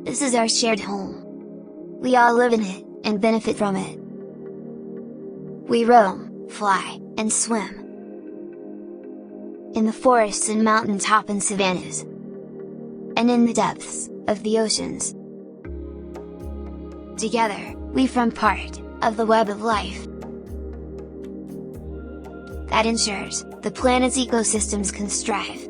This is our shared home. We all live in it, and benefit from it. We roam, fly, and swim. In the forests and mountaintop and savannas. And in the depths of the oceans. Together, we form part of the web of life that ensures the planet's ecosystems can strive.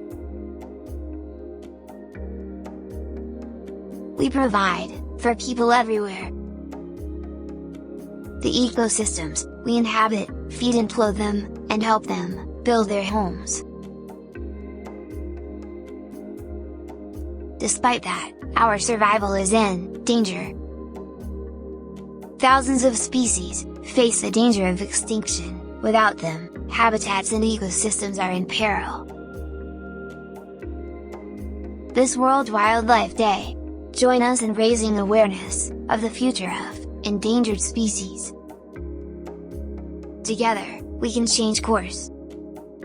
We provide for people everywhere. The ecosystems we inhabit feed and clothe them, and help them build their homes. Despite that, our survival is in danger. Thousands of species face the danger of extinction. Without them, habitats and ecosystems are in peril. This World Wildlife Day, join us in raising awareness of the future of endangered species. Together, we can change course.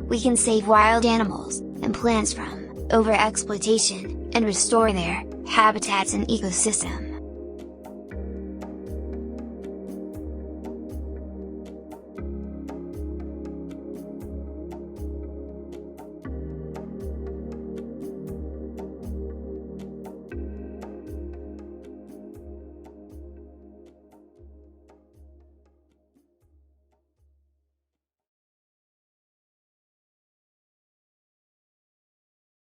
We can save wild animals and plants from overexploitation, and restore their habitats and ecosystems.